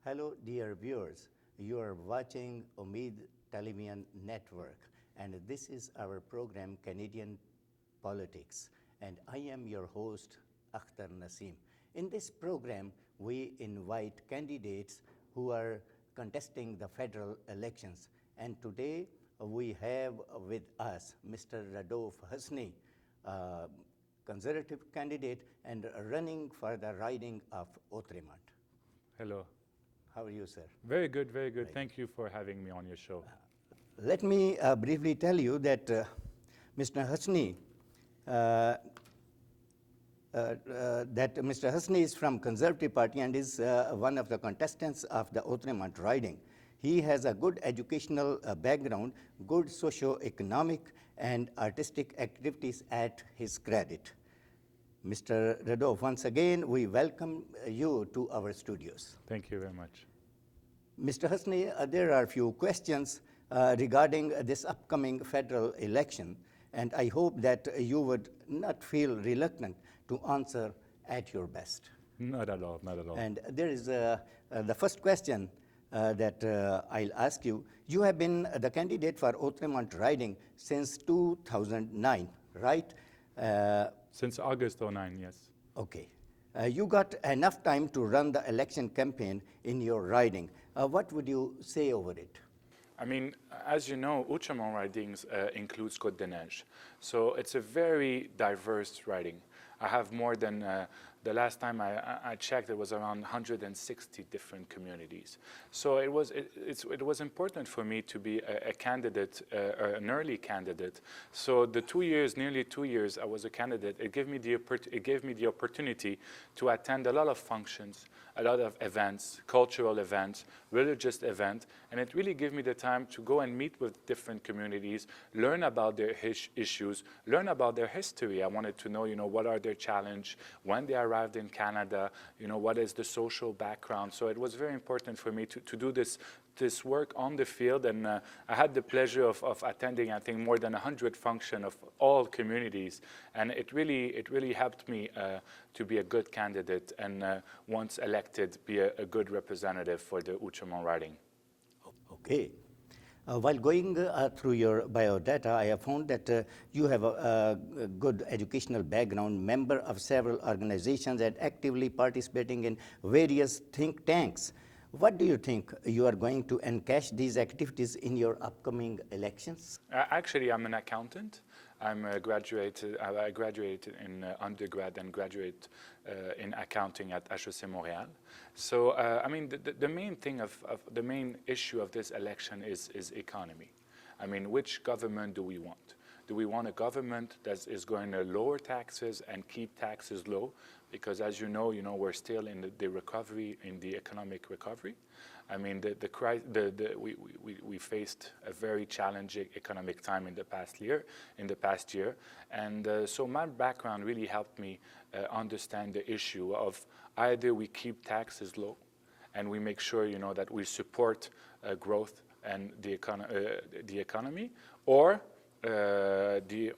Hello, dear viewers. You are watching Omid Television Network, and this is our program, Canadian Politics. And I am your host, Akhtar Naseem. In this program, we invite candidates who are contesting the federal elections. And today, we have with us Mr. Rodolphe Husny, conservative candidate and running for the riding of Outremont. Hello. How are you, sir? Very good, very good. Right. Thank you for having me on your show. Let me briefly tell you that Mr. Husny, is from Conservative Party and is one of the contestants of the Outremont riding. He has a good educational background, good socio-economic and artistic activities at his credit. Mr. Rodolphe, once again, we welcome you to our studios. Thank you very much. Mr. Husny, there are a few questions regarding this upcoming federal election, and I hope that you would not feel reluctant to answer at your best. Not at all, not at all. And there is the first question that I'll ask you. You have been the candidate for Outremont riding since 2009, right? Since August 2009, yes. Okay. You got enough time to run the election campaign in your riding. What would you say over it? I mean, as you know, Outremont ridings includes Côte des Neiges. So it's a very diverse riding. I have more than, the last time I checked, it was around 160 different communities. So it was important for me to be a candidate, an early candidate. So the 2 years, nearly 2 years, I was a candidate. It gave me the opportunity to attend a lot of functions, a lot of events, cultural events, religious events, and it really gave me the time to go and meet with different communities, learn about their issues, learn about their history. I wanted to know, what are their challenges, when they arrived in Canada, what is the social background. So it was very important for me to do this work on the field, and I had the pleasure of attending, I think, more than 100 functions of all communities, and it really helped me to be a good candidate, and once elected, be a good representative for the Outremont riding. Okay. While going through your biodata, I have found that you have a good educational background, member of several organizations, and actively participating in various think tanks. What do you think you are going to encash these activities in your upcoming elections? Actually, I'm an accountant. I graduated in undergrad and graduate in accounting at HEC Montréal. So, I mean, the main thing the main issue of this election is economy. I mean, which government do we want? Do we want a government that is going to lower taxes and keep taxes low? Because as you know, we're still in the recovery, in the economic recovery. I mean, we faced a very challenging economic time in the past year, and so my background really helped me understand the issue of either we keep taxes low, and we make sure that we support growth and the economy, or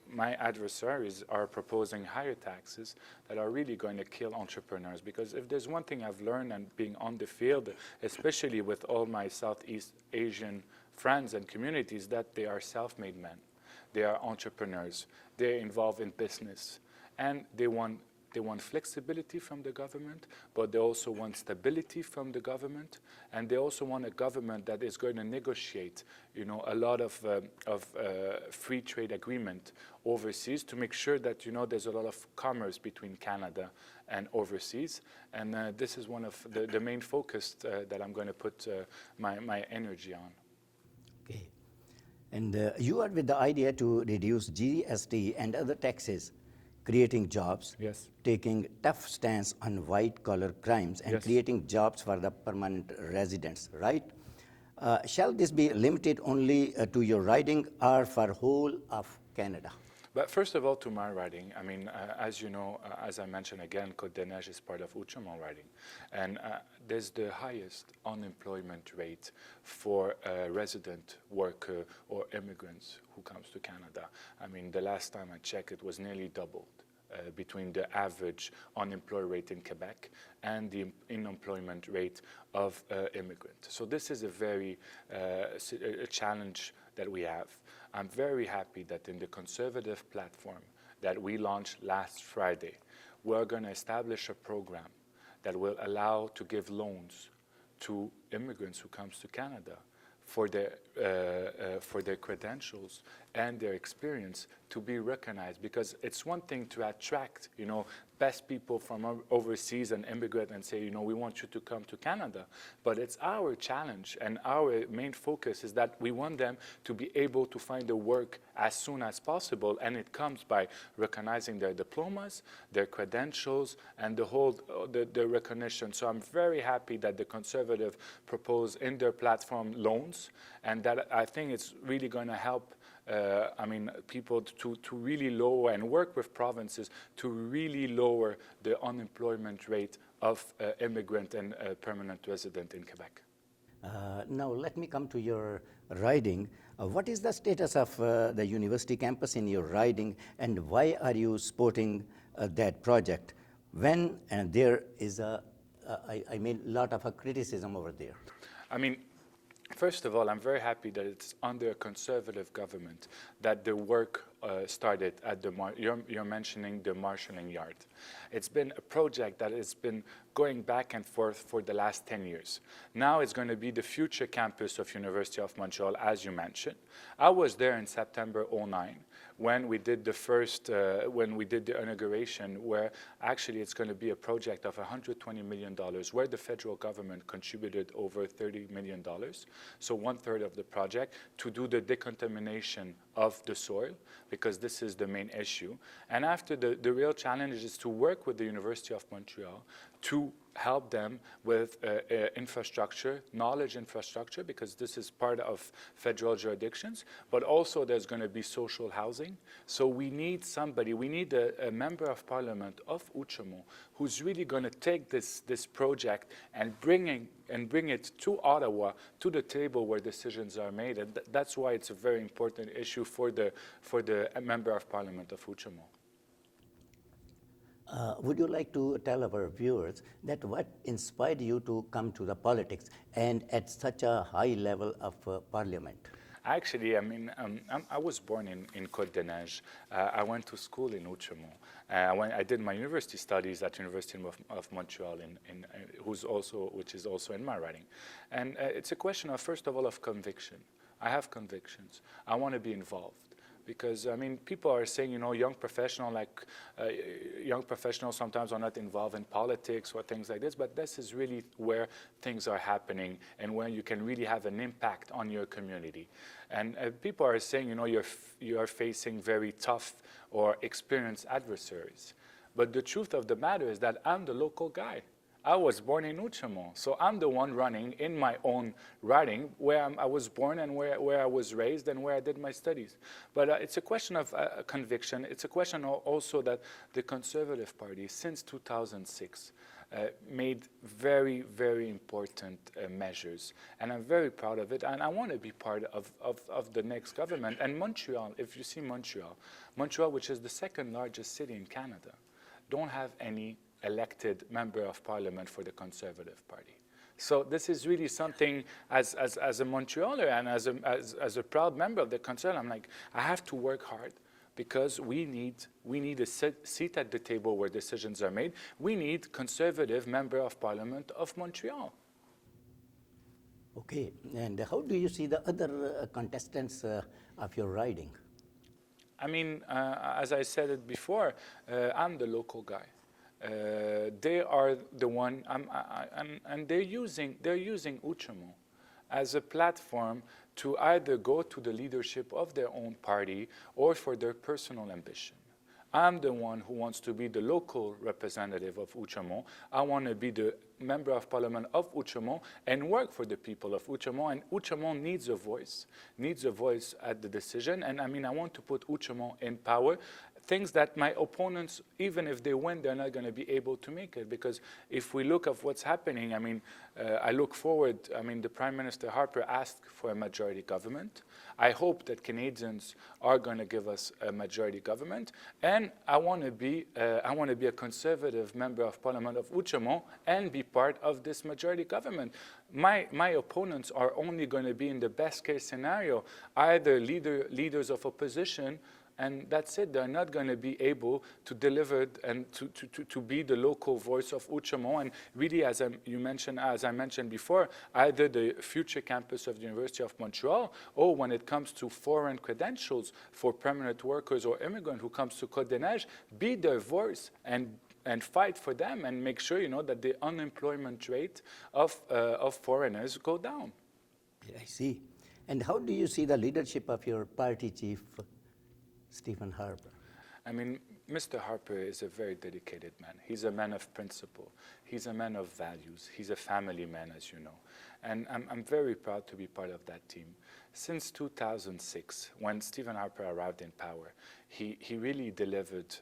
my adversaries are proposing higher taxes that are really going to kill entrepreneurs. Because if there's one thing I've learned and being on the field, especially with all my Southeast Asian friends and communities, that they are self-made men. They are entrepreneurs. They're involved in business. And they want flexibility from the government, but they also want stability from the government, and they also want a government that is going to negotiate, a lot of free trade agreement overseas to make sure that there's a lot of commerce between Canada and overseas, and this is one of the main focus that I'm going to put my energy on. Okay, and you are with the idea to reduce GST and other taxes, creating jobs, yes, taking tough stance on white-collar crimes, and yes, creating jobs for the permanent residents, right? Shall this be limited only to your riding or for whole of Canada? But first of all, to my riding, I mean, as you know, as I mentioned again, Côte des Neiges is part of Outremont riding. And there's the highest unemployment rate for a resident worker or immigrants who comes to Canada. I mean, the last time I checked, it was nearly doubled. between the average unemployment rate in Quebec and the unemployment rate of immigrants. So this is a very a challenge that we have. I'm very happy that in the Conservative platform that we launched last Friday, we're going to establish a program that will allow to give loans to immigrants who comes to Canada for their credentials and their experience to be recognized. Because it's one thing to attract, best people from overseas and immigrate and say, we want you to come to Canada. But it's our challenge and our main focus is that we want them to be able to find a work as soon as possible. And it comes by recognizing their diplomas, their credentials, and the recognition. So I'm very happy that the Conservative propose in their platform loans, and that I think it's really going to help people to really lower and work with provinces to really lower the unemployment rate of immigrant and permanent resident in Quebec. Now let me come to your riding. What is the status of the university campus in your riding, and why are you supporting that project when there is a lot of criticism over there? First of all, I'm very happy that it's under a Conservative government that the work started at you're mentioning the marshalling yard. It's been a project that has been going back and forth for the last 10 years. Now it's going to be the future campus of University of Montreal, as you mentioned. I was there in September 2009 when we did the inauguration, where actually it's going to be a project of $120 million, where the federal government contributed over $30 million, so 1/3 of the project, to do the decontamination of the soil, because this is the main issue. And after the real challenge is to work with the University of Montreal to help them with infrastructure, knowledge infrastructure, because this is part of federal jurisdictions, but also there's going to be social housing. So we need a member of parliament of Outremont who's really going to take this project and bring it to Ottawa, to the table where decisions are made. And that's why it's a very important issue for the member of parliament of Outremont. Would you like to tell our viewers that what inspired you to come to the politics and at such a high level of parliament? Actually, I was born in Côte-des-Neiges. I went to school in Outremont. I did my university studies at University of Montreal, which is also in my writing. And it's a question of, first of all, of conviction. I have convictions. I want to be involved. Because, people are saying, young professionals sometimes are not involved in politics or things like this, but this is really where things are happening and where you can really have an impact on your community. And people are saying, you are facing very tough or experienced adversaries. But the truth of the matter is that I'm the local guy. I was born in Outremont, so I'm the one running in my own riding where I was born and where I was raised and where I did my studies. But it's a question of conviction. It's a question also that the Conservative Party, since 2006, made very, very important measures. And I'm very proud of it, and I want to be part of the next government. And Montreal, if you see Montreal, which is the second largest city in Canada, don't have any elected member of parliament for the Conservative Party. So this is really something, as a Montrealer and as a proud member of the Conservative, I'm like, I have to work hard, because we need a seat at the table where decisions are made. We need Conservative member of parliament of Montreal. Okay, and how do you see the other contestants of your riding? As I said it before, I'm the local guy. They are the one, and they're using Outremont as a platform to either go to the leadership of their own party or for their personal ambition. I'm the one who wants to be the local representative of Outremont. I want to be the member of parliament of Outremont and work for the people of Outremont. And Outremont needs a voice at the decision. And I want to put Outremont in power things that my opponents, even if they win, they're not going to be able to make it. Because if we look at what's happening, I mean, I look forward, I mean, the Prime Minister Harper asked for a majority government. I hope that Canadians are going to give us a majority government. And I want to be a Conservative member of Parliament of Outremont and be part of this majority government. My opponents are only going to be, in the best case scenario, either leaders of opposition, and that's it. They're not going to be able to deliver and to be the local voice of Outremont. And really, as I mentioned before, either the future campus of the University of Montreal, or when it comes to foreign credentials for permanent workers or immigrants who comes to Côte des Neiges, be their voice and fight for them and make sure, that the unemployment rate of foreigners go down. I see. And how do you see the leadership of your party chief, Stephen Harper? I mean, Mr. Harper is a very dedicated man. He's a man of principle. He's a man of values. He's a family man, as you know. And I'm very proud to be part of that team. Since 2006, when Stephen Harper arrived in power, he really delivered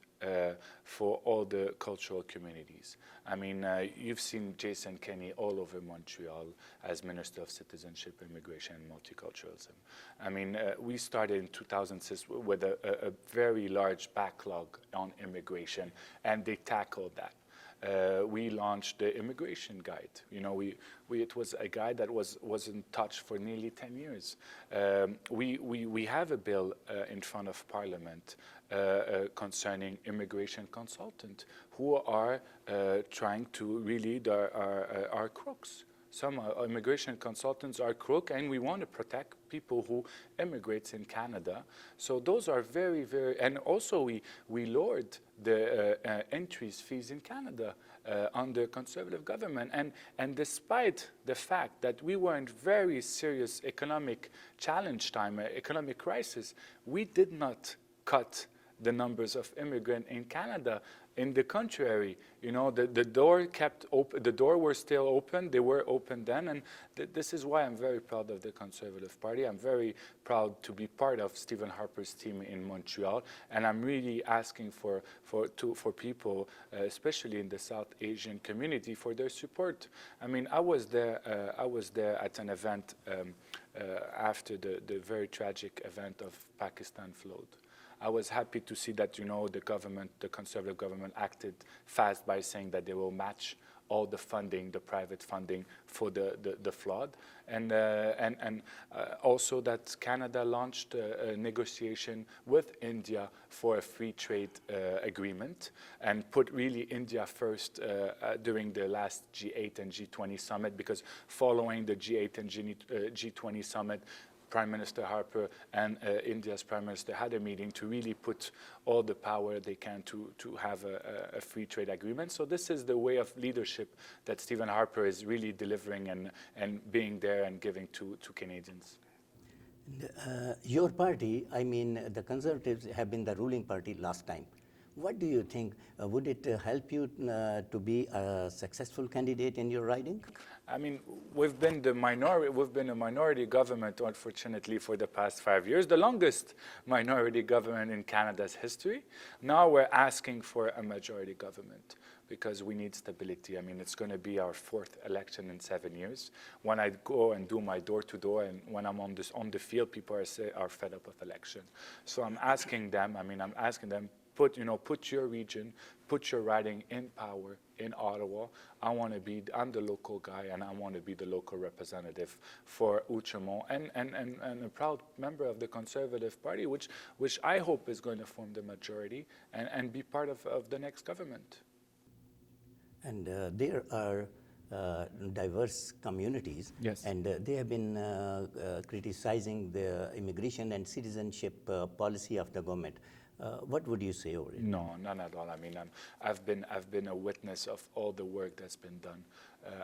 for all the cultural communities. I mean, you've seen Jason Kenney all over Montreal as Minister of Citizenship, Immigration and Multiculturalism. I mean, we started in 2006 with a very large backlog on immigration, and they tackled that. We launched the immigration guide. It was a guide that wasn't touched for nearly 10 years. We have a bill in front of Parliament concerning immigration consultants who are trying to really are crooks. Some immigration consultants are crook, and we want to protect people who immigrate in Canada. So those are very, very, and also we lowered the entries fees in Canada under Conservative government. And despite the fact that we were in very serious economic challenge time, economic crisis, we did not cut the numbers of immigrants in Canada. In the contrary, the door kept open. The door were still open. They were open then, and this is why I'm very proud of the Conservative Party. I'm very proud to be part of Stephen Harper's team in Montreal, and I'm really asking for people, especially in the South Asian community, for their support. I mean, I was there at an event after the very tragic event of Pakistan flood. I was happy to see that, the Conservative government acted fast by saying that they will match all the funding, the private funding for the flood. And also that Canada launched a negotiation with India for a free trade agreement and put really India first during the last G8 and G20 summit, because following the G8 and G20 summit, Prime Minister Harper and India's Prime Minister had a meeting to really put all the power they can to have a free trade agreement. So this is the way of leadership that Stephen Harper is really delivering and being there and giving to Canadians. Your party, I mean, the Conservatives have been the ruling party last time. What do you think? Would it help you to be a successful candidate in your riding? I mean, we've been a minority government, unfortunately, for the past 5 years, the longest minority government in Canada's history. Now we're asking for a majority government because we need stability. I mean, it's going to be our 4th election in 7 years. When I go and do my door-to-door, and when I'm on the field, people are fed up with election. So I'm asking them, put your region, put your riding in power in Ottawa. I'm the local guy, and I want to be the local representative for Outremont and a proud member of the Conservative Party, which I hope is going to form the majority and be part of the next government. And there are diverse communities, yes, and they have been criticizing the immigration and citizenship policy of the government. What would you say over it? No, none at all. I mean, I've been a witness of all the work that's been done,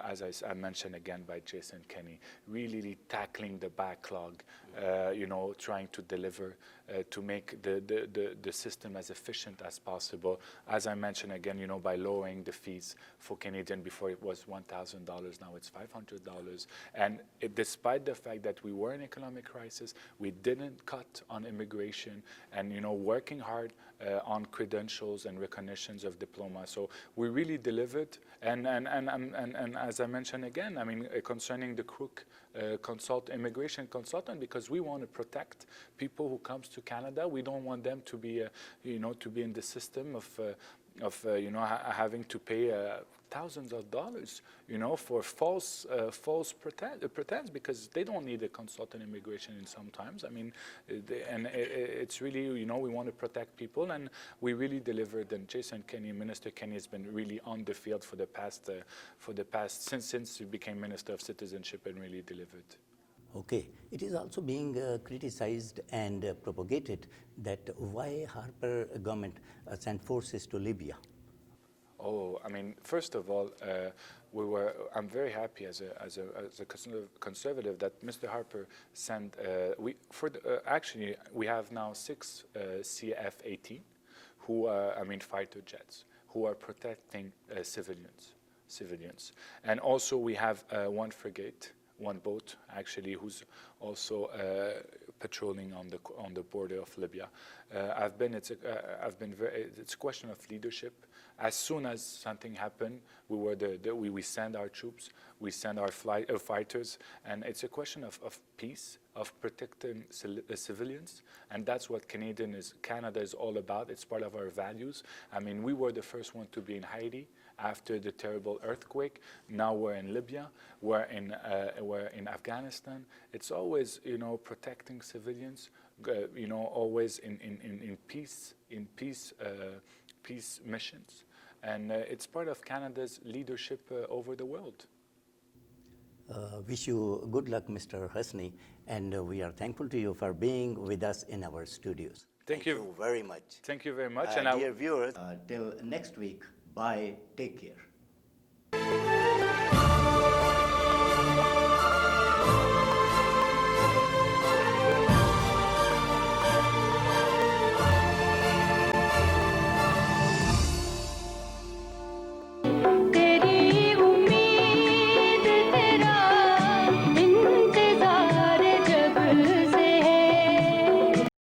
as I mentioned again by Jason Kenney, really tackling the backlog, trying to deliver, to make the system as efficient as possible. As I mentioned again, by lowering the fees for Canadian. Before it was $1,000, now it's $500. And despite the fact that we were in economic crisis, we didn't cut on immigration, and working hard on credentials and recognitions of diploma. So we really delivered. And as I mentioned again, I mean, concerning the crook immigration consultant, because we want to protect people who comes to Canada. We don't want them to be, to be in the system of having to pay thousands of dollars, for false pretense, because they don't need a consultant immigration in sometimes. I mean, it's really, we want to protect people, and we really delivered. And Jason Kenney, Minister Kenney, has been really on the field for the past since he became Minister of Citizenship, and really delivered. Okay. It is also being criticized and propagated that why Harper government sent forces to Libya. Oh, I mean, first of all, I'm very happy as a conservative that Mr. Harper sent. Actually, we have now 6 CF-18, who are, fighter jets, who are protecting civilians, and also we have 1 frigate. 1 boat, actually, who's also patrolling on the border of Libya. It's a question of leadership. As soon as something happened, we send our troops, we send our fighters, and it's a question of peace, of protecting civilians, and that's what Canada is all about. It's part of our values. I mean, we were the first one to be in Haiti after the terrible earthquake. Now we're in Libya, we're in Afghanistan. It's always, protecting civilians, always in peace missions. And it's part of Canada's leadership over the world. Wish you good luck, Mr. Husny, and we are thankful to you for being with us in our studios. Thank you very much. Thank you very much. Dear viewers, till next week, bye, take care.